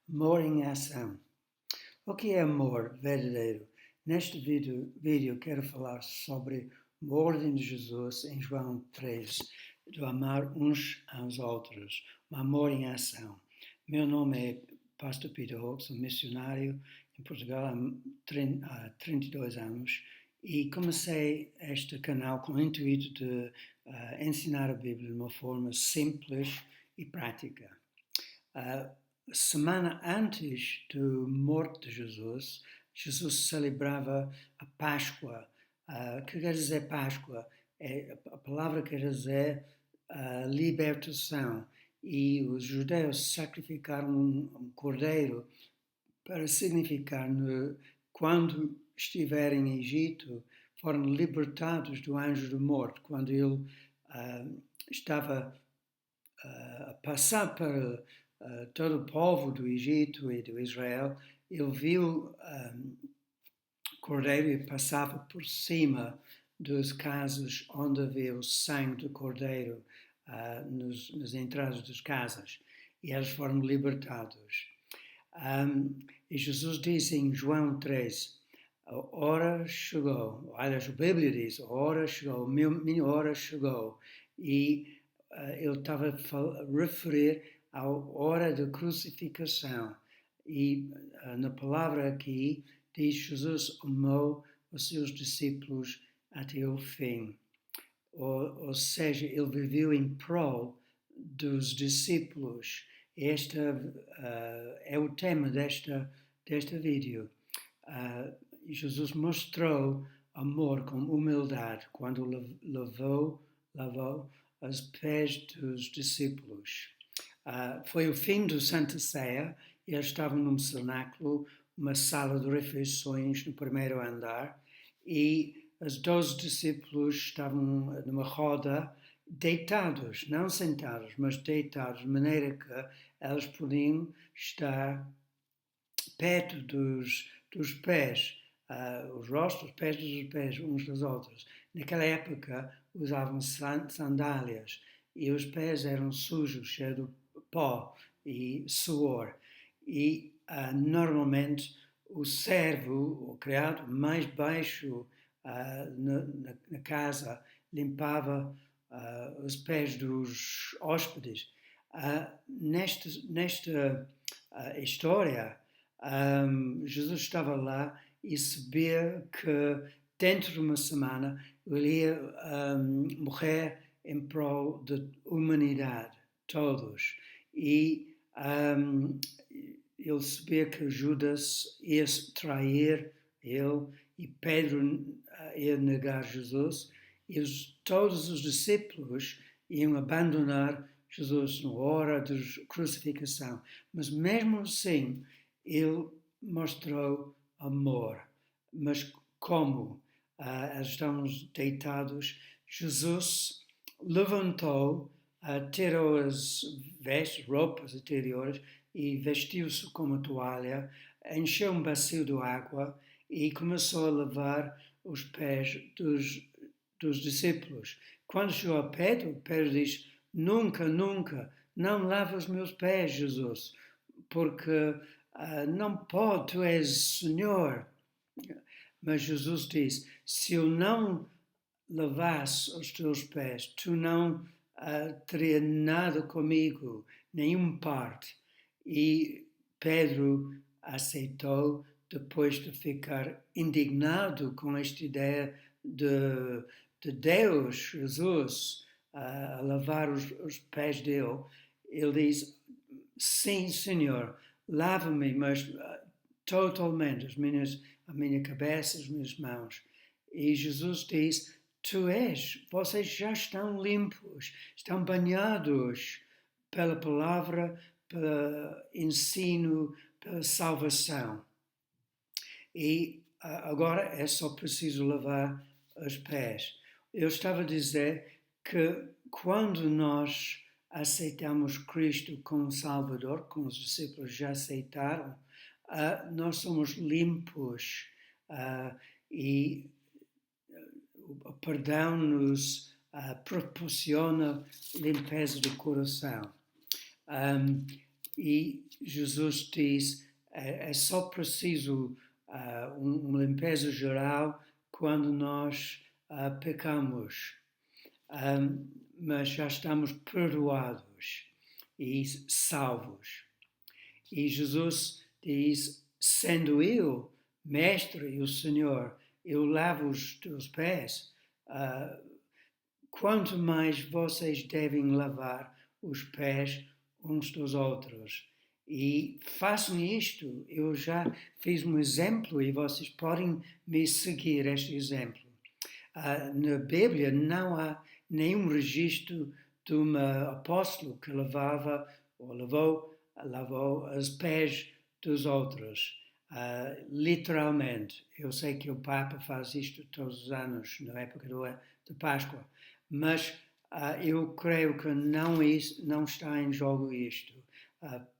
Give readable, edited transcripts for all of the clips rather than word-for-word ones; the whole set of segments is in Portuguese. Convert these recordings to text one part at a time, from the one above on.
Amor em ação. O que é amor verdadeiro? Neste vídeo quero falar sobre a ordem de Jesus em João 13, de amar uns aos outros, um amor em ação. Meu nome é Pastor Peter Hope, sou missionário em Portugal há 32 anos e comecei este canal com o intuito de ensinar a Bíblia de uma forma simples e prática. Semana antes da morte de Jesus, Jesus celebrava a Páscoa. O que quer dizer Páscoa? A palavra quer dizer libertação. E os judeus sacrificaram um cordeiro para significar quando estiverem em Egito, foram libertados do anjo da morte, quando ele estava a passar para todo o povo do Egito e do Israel. Ele viu cordeiro e passava por cima das casas onde havia o sangue do cordeiro nas entradas das casas, e eles foram libertados. E Jesus diz em João 13, a hora chegou, aliás, a Bíblia diz, a hora chegou, minha hora chegou, e ele estava a referir à hora da crucificação, e na palavra aqui diz Jesus amou os seus discípulos até o fim, ou seja, ele viveu em prol dos discípulos. Este é o tema deste vídeo. Jesus mostrou amor com humildade quando lavou os pés dos discípulos. Foi o fim do Santa Ceia, e eles estavam num cenáculo, uma sala de refeições no primeiro andar, e os 12 discípulos estavam numa roda, deitados, não sentados, mas deitados, de maneira que eles podiam estar perto dos pés, os rostos, os pés dos pés uns dos outros. Naquela época usavam sandálias e os pés eram sujos, cheios de pó e suor. E normalmente o servo, o criado mais baixo na casa, limpava os pés dos hóspedes. Nesta história, Jesus estava lá e sabia que dentro de uma semana ele ia morrer em prol da humanidade, todos. E ele sabia que Judas ia trair ele e Pedro ia negar Jesus, e todos os discípulos iam abandonar Jesus na hora da crucificação. Mas mesmo assim, ele mostrou amor. Mas como? Eles estão deitados. Jesus levantou, tirou as vestes, roupas interiores e vestiu-se com uma toalha, encheu um bacio de água e começou a lavar os pés dos discípulos. Quando chegou a Pedro, Pedro diz: nunca, nunca, não lava os meus pés, Jesus, porque não pode, tu és Senhor. Mas Jesus diz: se eu não lavasse os teus pés, tu não teria nada comigo, nenhuma parte. E Pedro aceitou depois de ficar indignado com esta ideia de Deus, Jesus, a lavar os pés dele. Ele diz: sim, Senhor, lava-me, mas totalmente, a minha cabeça, as minhas mãos. E Jesus diz: vocês já estão limpos, estão banhados pela palavra, pelo ensino, pela salvação. E agora é só preciso lavar os pés. Eu estava a dizer que quando nós aceitamos Cristo como Salvador, como os discípulos já aceitaram, nós somos limpos e o perdão nos proporciona limpeza do coração. e Jesus diz, é só preciso uma limpeza geral quando nós pecamos, mas já estamos perdoados e salvos. E Jesus diz, sendo eu, Mestre e o Senhor, eu lavo os teus pés, quanto mais vocês devem lavar os pés uns dos outros. E façam isto. Eu já fiz um exemplo e vocês podem me seguir este exemplo. Na Bíblia não há nenhum registro de um apóstolo que lavou os pés dos outros. Literalmente. Eu sei que o Papa faz isto todos os anos, na época de Páscoa, mas eu creio que não está em jogo isto,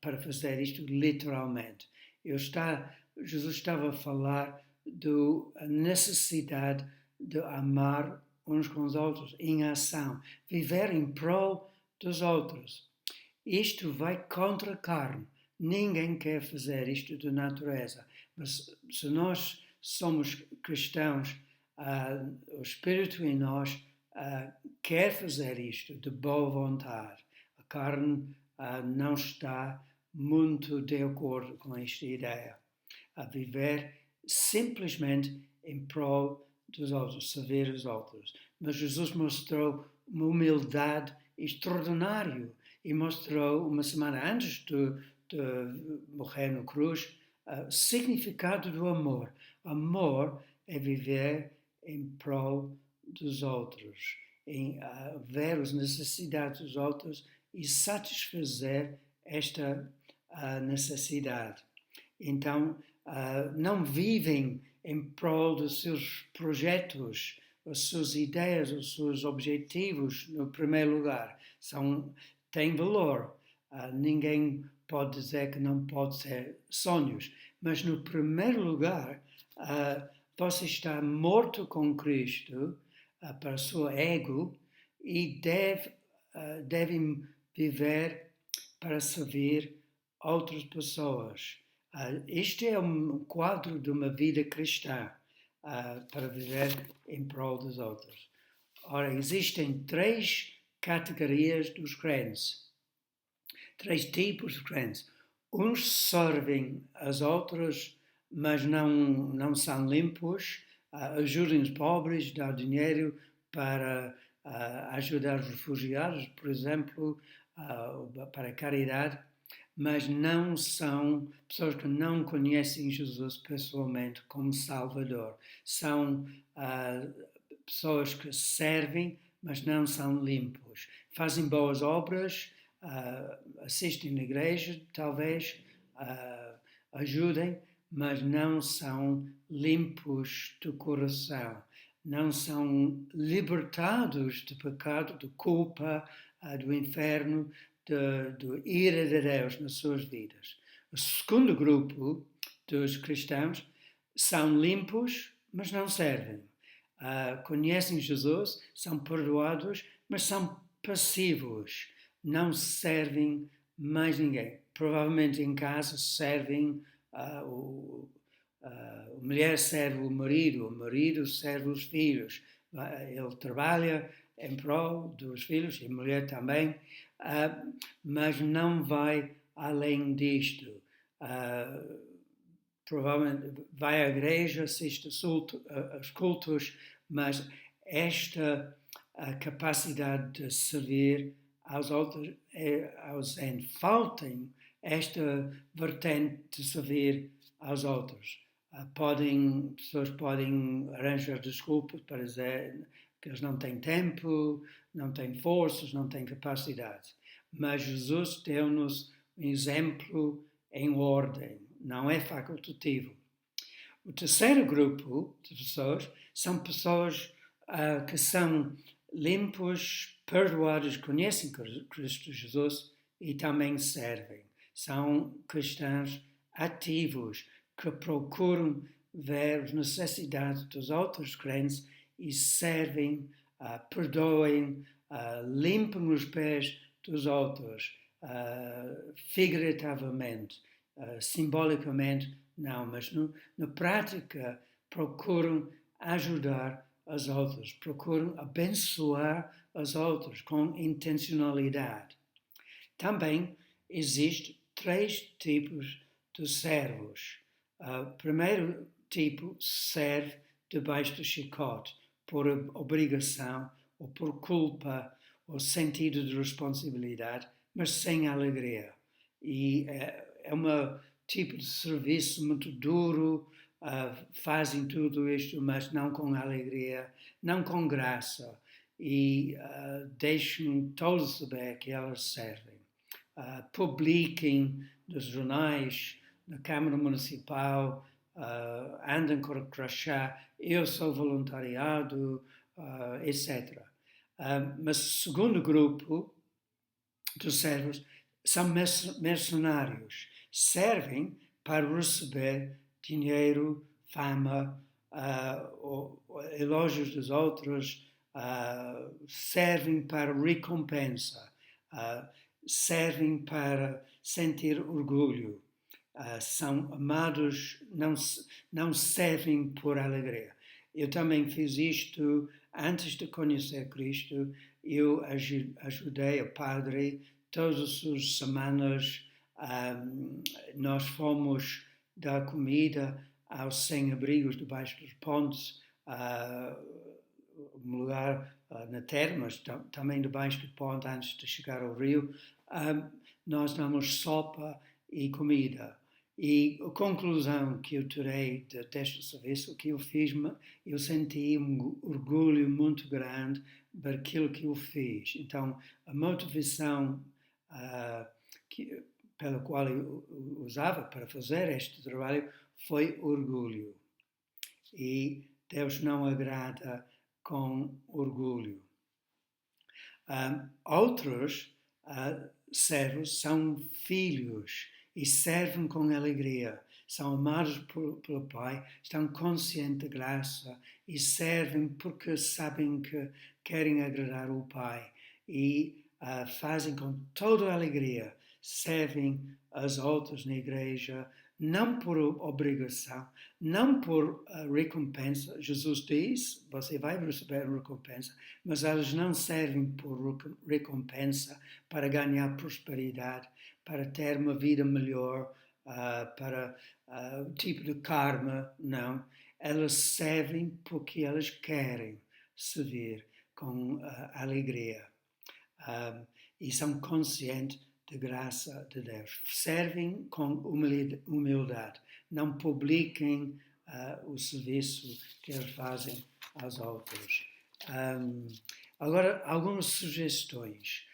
para fazer isto literalmente. Jesus estava a falar da necessidade de amar uns com os outros, em ação, viver em prol dos outros. Isto vai contra a carne. Ninguém quer fazer isto de natureza. Mas se nós somos cristãos, o Espírito em nós quer fazer isto de boa vontade. A carne não está muito de acordo com esta ideia. A viver simplesmente em prol dos outros, servir os outros. Mas Jesus mostrou uma humildade extraordinária e mostrou, uma semana antes de morrer na cruz, o significado do amor. Amor é viver em prol dos outros, em ver as necessidades dos outros e satisfazer esta necessidade. Então, não vivem em prol dos seus projetos, as suas ideias, os seus objetivos, no primeiro lugar. Têm valor. Ninguém pode dizer que não pode ser sonhos. Mas, no primeiro lugar, você está morto com Cristo para o seu ego e deve viver para servir outras pessoas. Este é um quadro de uma vida cristã, para viver em prol dos outros. Ora, existem 3 categorias dos crentes, 3 tipos de crentes. Uns servem aos outros, mas não são limpos, ajudam os pobres, dão dinheiro para ajudar os refugiados, por exemplo, para a caridade, mas não são pessoas que não conhecem Jesus pessoalmente como Salvador. São pessoas que servem, mas não são limpos. Fazem boas obras, assistem na igreja, talvez ajudem, mas não são limpos do coração. Não são libertados do pecado, de culpa, do inferno, da ira de Deus nas suas vidas. O segundo grupo dos cristãos são limpos, mas não servem. Conhecem Jesus, são perdoados, mas são passivos. Não servem mais ninguém. Provavelmente em casa servem, a mulher serve o marido serve os filhos. Ele trabalha em prol dos filhos e a mulher também, mas não vai além disto. Provavelmente vai à igreja, assiste aos cultos, mas esta capacidade de servir aos outros aos faltem esta vertente de servir aos outros. Pessoas podem arranjar desculpas para dizer que eles não têm tempo, não têm forças, não têm capacidade. Mas Jesus deu-nos um exemplo em ordem, não é facultativo. O terceiro grupo de pessoas são pessoas que são limpos, perdoados, conhecem Cristo Jesus e também servem. São cristãos ativos que procuram ver as necessidades dos outros crentes e servem, perdoem, limpam os pés dos outros, figurativamente, simbolicamente, não, mas na prática procuram ajudar as outras, procuram abençoar as outras com intencionalidade. Também existem 3 tipos de servos. O primeiro tipo serve debaixo do chicote, por obrigação, ou por culpa, ou sentido de responsabilidade, mas sem alegria. E é um tipo de serviço muito duro, fazem tudo isto, mas não com alegria, não com graça, e deixam todos saber que elas servem. Publiquem nos jornais, na Câmara Municipal, andam com o crachá, eu sou voluntariado, etc. Mas o segundo grupo de servos são mercenários, servem para receber dinheiro, fama, elogios dos outros, servem para recompensa, servem para sentir orgulho, são amados, não servem por alegria. Eu também fiz isto antes de conhecer Cristo. Eu ajudei o padre todas as semanas. Nós fomos dar comida aos sem-abrigos debaixo dos pontes, um lugar na terra, mas também debaixo do ponte antes de chegar ao rio. Nós damos sopa e comida. E a conclusão que eu tirei deste serviço, que eu fiz, eu senti um orgulho muito grande daquilo que eu fiz. Então, a motivação pela qual eu usava para fazer este trabalho foi orgulho. E Deus não agrada com orgulho. Outros servos são filhos e servem com alegria, são amados pelo Pai, estão conscientes da graça e servem porque sabem que querem agradar o Pai e fazem com toda a alegria, servem as outras na igreja, não por obrigação, não por recompensa. Jesus diz, você vai receber recompensa, mas elas não servem por recompensa para ganhar prosperidade, para ter uma vida melhor, para tipo de karma, não. Elas servem porque elas querem servir com alegria e são conscientes da graça de Deus. Servem com humildade, não publiquem o serviço que eles fazem aos outros. Agora, algumas sugestões.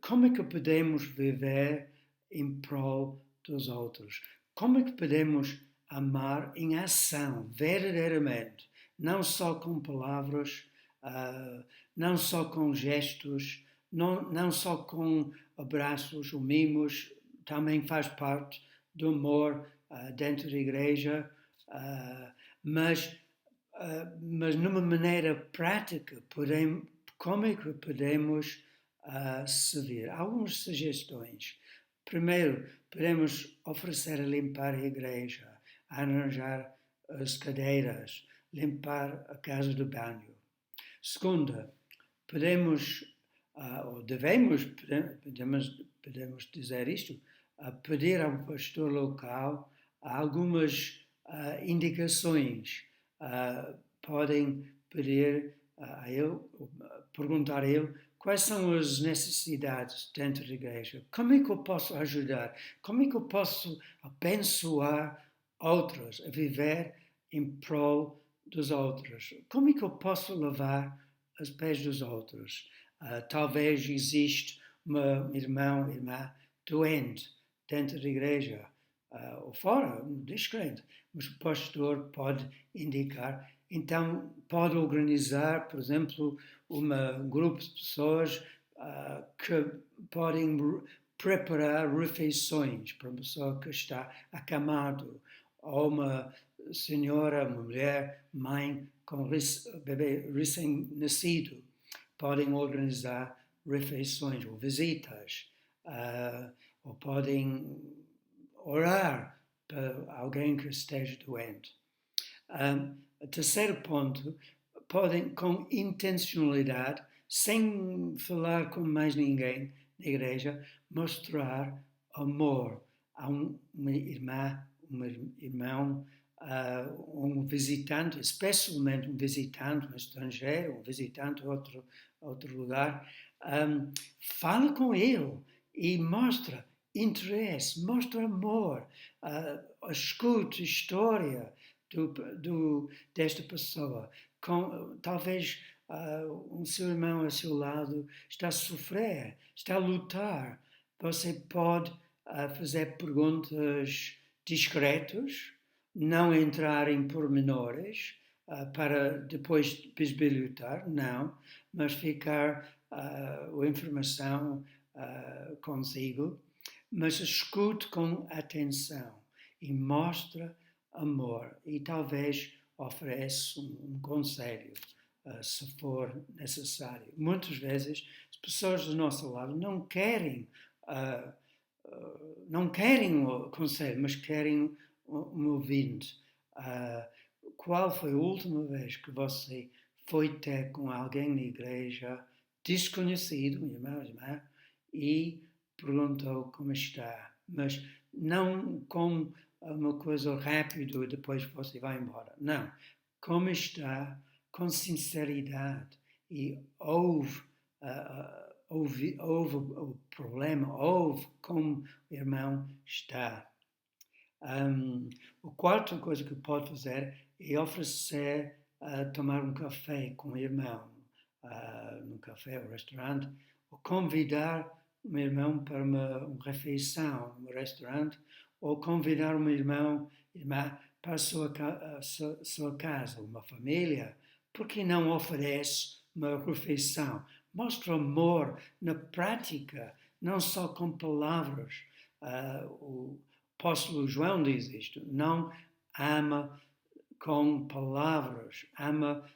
Como é que podemos viver em prol dos outros? Como é que podemos amar em ação, verdadeiramente, não só com palavras, não só com gestos, não só com abraços ou mimos, também faz parte do amor dentro da igreja, mas numa maneira prática, como é que podemos servir? Algumas sugestões. Primeiro, podemos oferecer a limpar a igreja, arranjar as cadeiras, limpar a casa de banho. Segunda, podemos dizer isto, pedir ao pastor local algumas indicações. Podem pedir a ele, perguntar a ele quais são as necessidades dentro da igreja, como é que eu posso ajudar, como é que eu posso abençoar outros a viver em prol dos outros, como é que eu posso lavar os pés dos outros. Talvez exista um irmão, irmã doente dentro da igreja ou fora, um descrente, mas o pastor pode indicar. Então, pode organizar, por exemplo, um grupo de pessoas que podem preparar refeições para uma pessoa que está acamado, ou uma senhora, uma mulher, mãe com bebê recém-nascido. Podem organizar refeições ou visitas. ou podem orar para alguém que esteja doente. Terceiro ponto, podem com intencionalidade, sem falar com mais ninguém na igreja, mostrar amor a uma irmã, um irmão, um visitante, especialmente um visitante, um estrangeiro, um visitante de outro lugar. Fala com ele e mostra interesse, mostra amor, escuta história desta pessoa. Talvez um seu irmão ao seu lado está a sofrer, está a lutar. Você pode fazer perguntas discretas, não entrar em pormenores para depois bisbilhotar, não, mas ficar a informação consigo, mas escute com atenção e mostra amor e talvez ofereça um conselho, se for necessário. Muitas vezes as pessoas do nosso lado não querem o conselho, mas querem um ouvinte. Qual foi a última vez que você foi ter com alguém na igreja, desconhecido, um irmão, irmã, e perguntou como está, mas não com uma coisa rápida e depois você vai embora. Não. Como está, com sinceridade, e ouve o problema, ouve como o irmão está. A quarta coisa que pode fazer é oferecer tomar um café com o irmão, num café ou restaurante, ou convidar um irmão para uma refeição no restaurante, ou convidar um irmã para a sua casa, uma família. Por que não oferece uma refeição? Mostra amor na prática, não só com palavras. O apóstolo João diz isto: não ama com palavras, ama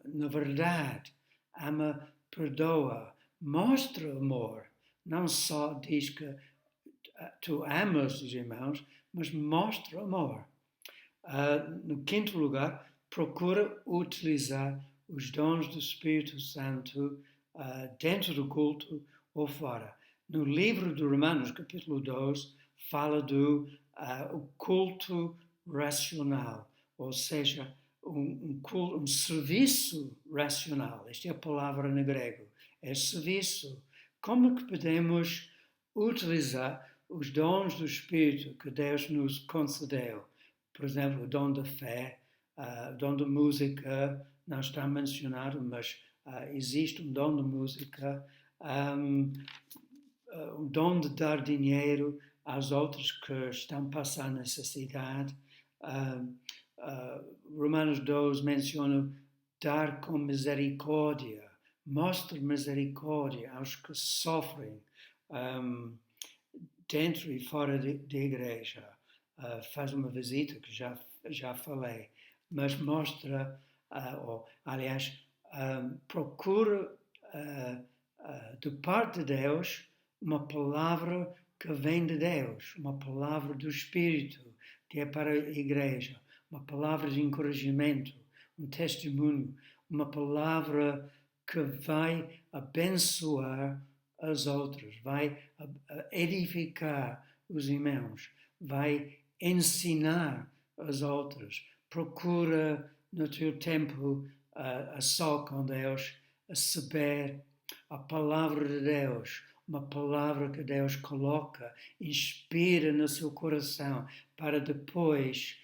na verdade, ama, perdoa, mostra amor. Não só diz que tu amas os irmãos, mas mostra amor. No quinto lugar, procura utilizar os dons do Espírito Santo dentro do culto ou fora. No livro de Romanos, capítulo 12, fala do culto racional, ou seja, um serviço racional. Esta é a palavra no grego, é serviço. Como que podemos utilizar os dons do Espírito que Deus nos concedeu? Por exemplo, o dom da fé, o dom da música, não está mencionado, mas existe um dom de música, o dom de dar dinheiro aos outros que estão passando necessidade. Romanos 12 menciona dar com misericórdia, mostre misericórdia aos que sofrem dentro e fora da igreja. Faz uma visita, que já falei, mas mostra, procura de parte de Deus uma palavra que vem de Deus, uma palavra do Espírito, que é para a igreja, uma palavra de encorajamento, um testemunho, uma palavra que vai abençoar os outros, vai edificar os irmãos, vai ensinar os outros. Procura no teu tempo a só com Deus, a saber a palavra de Deus, uma palavra que Deus coloca, inspira no seu coração para depois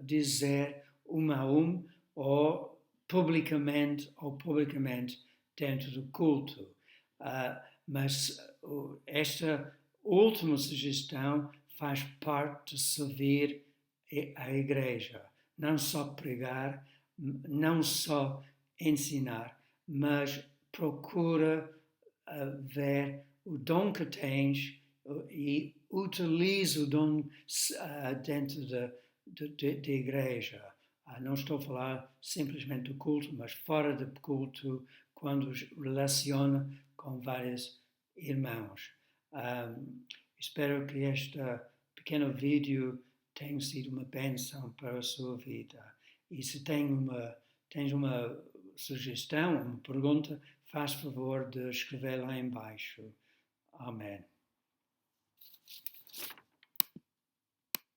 dizer a ou publicamente dentro do culto. Mas esta última sugestão faz parte de servir a igreja. Não só pregar, não só ensinar, mas procura ver o dom que tens e utiliza o dom dentro da igreja. Não estou a falar simplesmente do culto, mas fora do culto, quando relaciona com vários irmãos. Espero que este pequeno vídeo tenha sido uma bênção para a sua vida. E se tens uma sugestão, uma pergunta, faz favor de escrever lá embaixo. Amém.